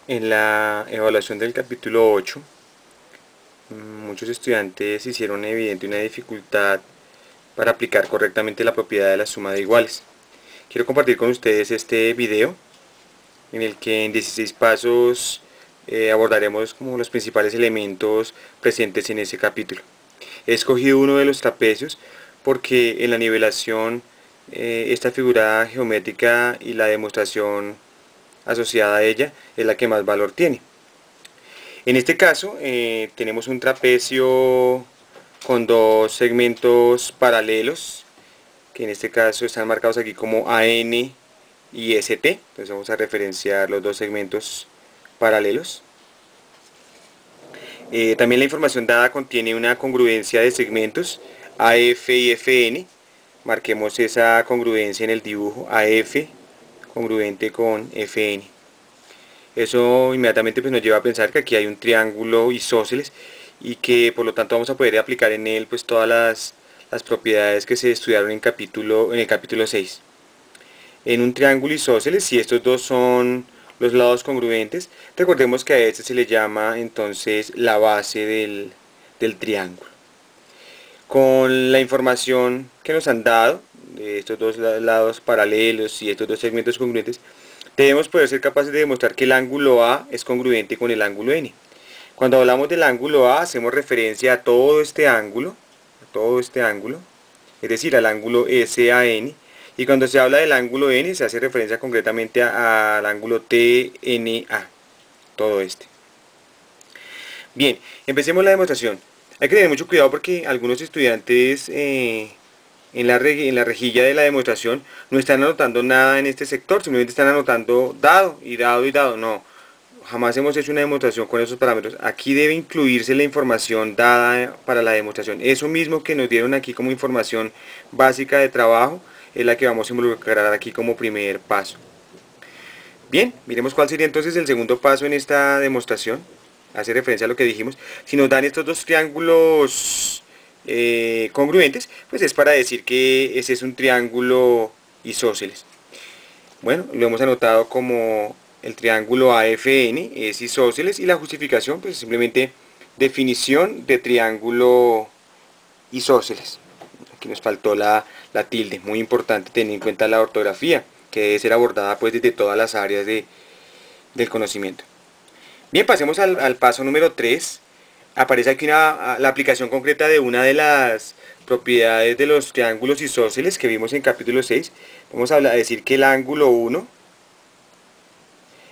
En la evaluación del capítulo 8, muchos estudiantes hicieron evidente una dificultad para aplicar correctamente la propiedad de la suma de iguales. Quiero compartir con ustedes este video en el que en 16 pasos abordaremos como los principales elementos presentes en ese capítulo. He escogido uno de los trapecios porque en la nivelación esta figura geométrica y la demostración asociada a ella es la que más valor tiene. En este caso tenemos un trapecio con dos segmentos paralelos, que en este caso están marcados aquí como AN y ST. Entonces vamos a referenciar los dos segmentos paralelos. También la información dada contiene una congruencia de segmentos AF y FN. Marquemos esa congruencia en el dibujo, AF congruente con FN. Eso inmediatamente pues nos lleva a pensar que aquí hay un triángulo isósceles y que por lo tanto vamos a poder aplicar en él pues todas las propiedades que se estudiaron en el capítulo 6. En un triángulo isósceles, si estos dos son los lados congruentes, recordemos que a este se le llama entonces la base del triángulo. Con la información que nos han dado de estos dos lados paralelos y estos dos segmentos congruentes, debemos poder ser capaces de demostrar que el ángulo A es congruente con el ángulo N. Cuando hablamos del ángulo A, hacemos referencia a todo este ángulo, es decir, al ángulo SAN, y cuando se habla del ángulo N, se hace referencia concretamente al ángulo TNA, todo este. Bien, empecemos la demostración. Hay que tener mucho cuidado porque algunos estudiantes en la rejilla de la demostración no están anotando nada en este sector, simplemente están anotando dado y dado y dado. No, jamás hemos hecho una demostración con esos parámetros. Aquí debe incluirse la información dada para la demostración. Eso mismo que nos dieron aquí como información básica de trabajo es la que vamos a involucrar aquí como primer paso. Bien, miremos cuál sería entonces el segundo paso en esta demostración. Hace referencia a lo que dijimos. Si nos dan estos dos triángulos congruentes, pues es para decir que ese es un triángulo isósceles. Bueno, lo hemos anotado como el triángulo AFN es isósceles, y la justificación pues simplemente definición de triángulo isósceles. Aquí nos faltó la tilde, muy importante tener en cuenta la ortografía, que debe ser abordada pues desde todas las áreas del conocimiento. Bien, pasemos al paso número 3. Aparece aquí la aplicación concreta de una de las propiedades de los triángulos isósceles que vimos en capítulo 6. Vamos a decir que el ángulo 1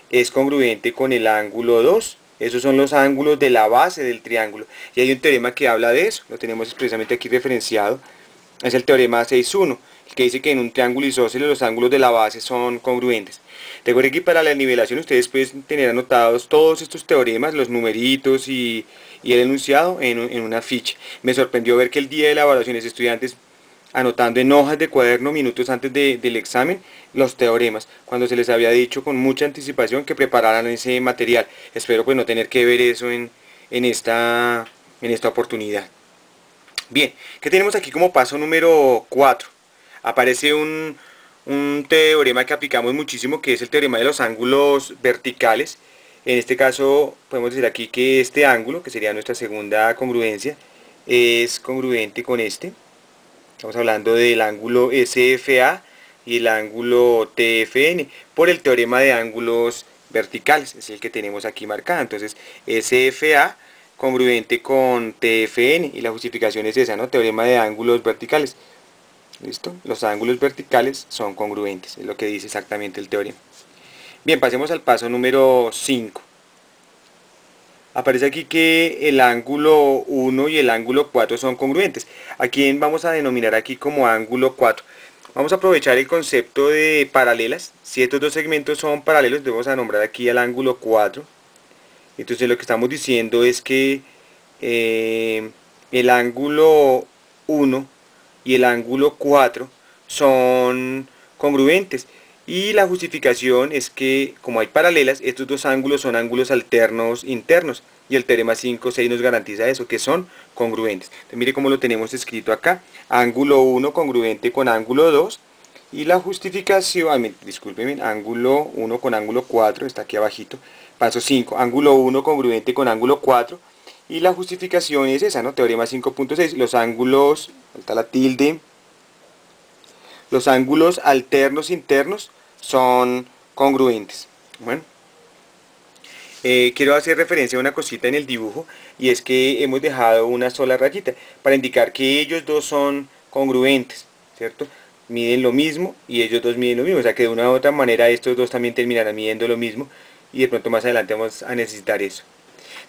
es congruente con el ángulo 2. Esos son los ángulos de la base del triángulo. Y hay un teorema que habla de eso. Lo tenemos precisamente aquí referenciado. Es el teorema 6.1, que dice que en un triángulo isósceles los ángulos de la base son congruentes. Recuerden que para la nivelación ustedes pueden tener anotados todos estos teoremas, los numeritos y el enunciado en una ficha. Me sorprendió ver que el día de la evaluación los estudiantes anotando en hojas de cuaderno minutos antes del examen los teoremas, cuando se les había dicho con mucha anticipación que prepararan ese material. Espero pues no tener que ver eso en esta oportunidad. Bien, ¿qué tenemos aquí como paso número 4? Aparece un teorema que aplicamos muchísimo, que es el teorema de los ángulos verticales. En este caso podemos decir aquí que este ángulo, que sería nuestra segunda congruencia, es congruente con este. Estamos hablando del ángulo SFA y el ángulo TFN por el teorema de ángulos verticales, es el que tenemos aquí marcado. Entonces SFA congruente con TFN, y la justificación es esa, ¿no? Teorema de ángulos verticales. ¿Listo? Los ángulos verticales son congruentes, es lo que dice exactamente el teorema. Bien, pasemos al paso número 5. Aparece aquí que el ángulo 1 y el ángulo 4 son congruentes. ¿A quién vamos a denominar aquí como ángulo 4? Vamos a aprovechar el concepto de paralelas. Si estos dos segmentos son paralelos, debemos a nombrar aquí al ángulo 4. Entonces lo que estamos diciendo es que el ángulo 1 y el ángulo 4 son congruentes. Y la justificación es que, como hay paralelas, estos dos ángulos son ángulos alternos internos. Y el teorema 5.6 nos garantiza eso, que son congruentes. Entonces, mire cómo lo tenemos escrito acá. Ángulo 1 congruente con ángulo 2. Y la justificación, discúlpenme, ángulo 1 con ángulo 4, está aquí abajito, Paso 5, ángulo 1 congruente con ángulo 4. Y la justificación es esa, ¿no? Teorema 5.6, los ángulos, falta la tilde, los ángulos alternos internos son congruentes. Bueno, quiero hacer referencia a una cosita en el dibujo, y es que hemos dejado una sola rayita para indicar que ellos dos son congruentes, ¿cierto? Miden lo mismo y ellos dos miden lo mismo, o sea que de una u otra manera estos dos también terminarán midiendo lo mismo, y de pronto más adelante vamos a necesitar eso.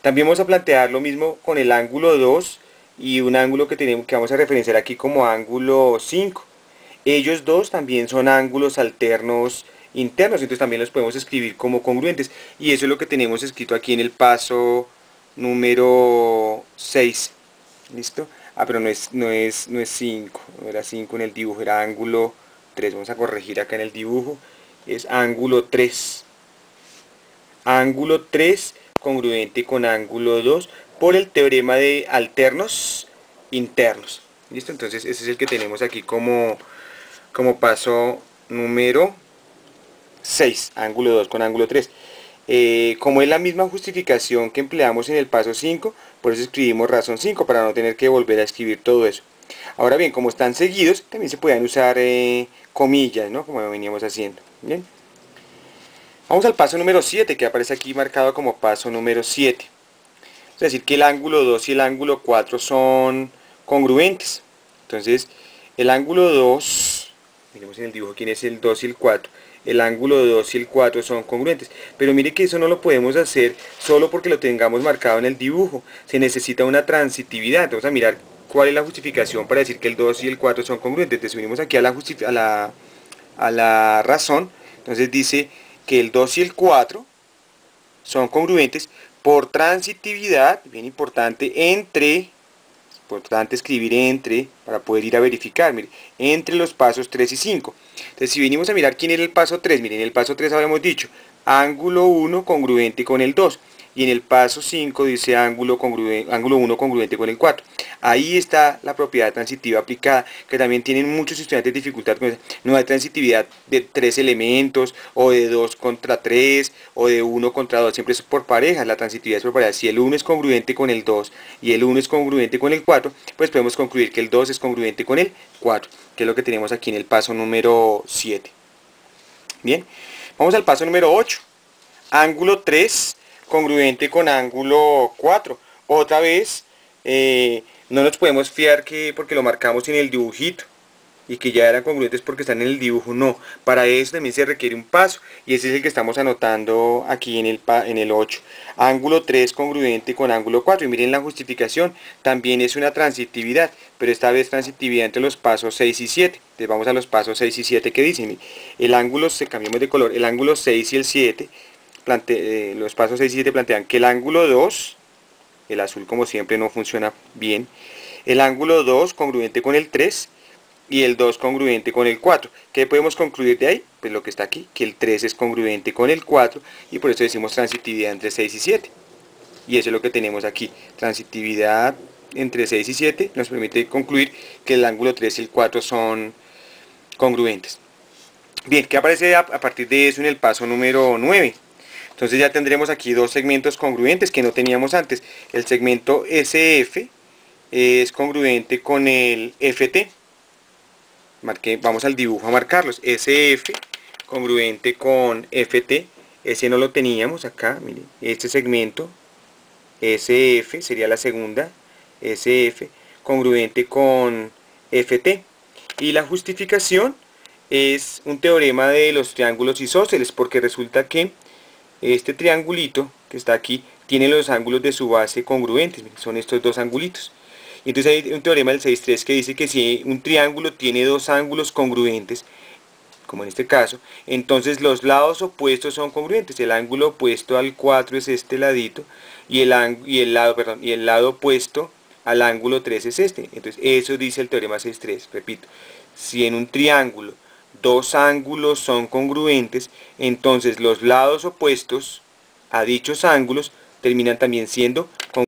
También vamos a plantear lo mismo con el ángulo 2 y un ángulo que vamos a referenciar aquí como ángulo 5. Ellos dos también son ángulos alternos internos, entonces también los podemos escribir como congruentes, y eso es lo que tenemos escrito aquí en el paso número 6. ¿Listo? Pero no es 5, no era 5 en el dibujo, era ángulo 3. Vamos a corregir acá en el dibujo, es ángulo 3. Ángulo 3 congruente con ángulo 2 por el teorema de alternos internos. ¿Listo? Entonces ese es el que tenemos aquí como paso número 6, ángulo 2 con ángulo 3. Como es la misma justificación que empleamos en el paso 5, por eso escribimos razón 5, para no tener que volver a escribir todo eso. Ahora bien, como están seguidos, también se pueden usar comillas, ¿no? Como lo veníamos haciendo. Bien. Vamos al paso número 7, que aparece aquí marcado como paso número 7. Es decir, que el ángulo 2 y el ángulo 4 son congruentes. Entonces, el ángulo 2, miremos en el dibujo quién es el 2 y el 4. El ángulo 2 y el 4 son congruentes. Pero mire que eso no lo podemos hacer solo porque lo tengamos marcado en el dibujo. Se necesita una transitividad. Vamos a mirar cuál es la justificación para decir que el 2 y el 4 son congruentes. Entonces, subimos aquí a la razón. Entonces dice que el 2 y el 4 son congruentes por transitividad, bien importante, importante escribir entre, para poder ir a verificar, mire, entre los pasos 3 y 5. Entonces, si venimos a mirar quién era el paso 3, miren, en el paso 3 habíamos dicho, ángulo 1 congruente con el 2, y en el paso 5 dice ángulo 1 congruente con el 4. Ahí está la propiedad transitiva aplicada, que también tienen muchos estudiantes dificultad con eso. No hay transitividad de 3 elementos, o de 2 contra 3, o de 1 contra 2, siempre es por parejas. La transitividad es por parejas. Si el 1 es congruente con el 2 y el 1 es congruente con el 4, pues podemos concluir que el 2 es congruente con el 4, que es lo que tenemos aquí en el paso número 7. Bien, vamos al paso número 8. Ángulo 3 congruente con ángulo 4. Otra vez, no nos podemos fiar que porque lo marcamos en el dibujito y que ya eran congruentes porque están en el dibujo, no. Para eso también se requiere un paso, y ese es el que estamos anotando aquí en el 8. Ángulo 3 congruente con ángulo 4, y miren la justificación, también es una transitividad, pero esta vez transitividad entre los pasos 6 y 7. Entonces vamos a los pasos 6 y 7 que dicen, el ángulo, cambiamos de color, el ángulo 6 y el 7, los pasos 6 y 7 plantean que el ángulo 2, el azul como siempre no funciona bien, el ángulo 2 congruente con el 3 y el 2 congruente con el 4. ¿Qué podemos concluir de ahí? Pues lo que está aquí, que el 3 es congruente con el 4, y por eso decimos transitividad entre 6 y 7. Y eso es lo que tenemos aquí, transitividad entre 6 y 7 nos permite concluir que el ángulo 3 y el 4 son congruentes. Bien, ¿qué aparece a partir de eso en el paso número 9? Entonces ya tendremos aquí dos segmentos congruentes que no teníamos antes. El segmento SF es congruente con el FT. Vamos al dibujo a marcarlos. SF congruente con FT. Ese no lo teníamos acá. Miren, este segmento SF sería la segunda. SF congruente con FT. Y la justificación es un teorema de los triángulos isósceles, porque resulta que este triangulito que está aquí tiene los ángulos de su base congruentes, son estos dos angulitos. Y entonces hay un teorema del 6.3 que dice que si un triángulo tiene dos ángulos congruentes, como en este caso, entonces los lados opuestos son congruentes. El ángulo opuesto al 4 es este ladito, y el lado opuesto al ángulo 3 es este. Entonces eso dice el teorema 6.3, repito, si en un triángulo dos ángulos son congruentes, entonces los lados opuestos a dichos ángulos terminan también siendo congruentes.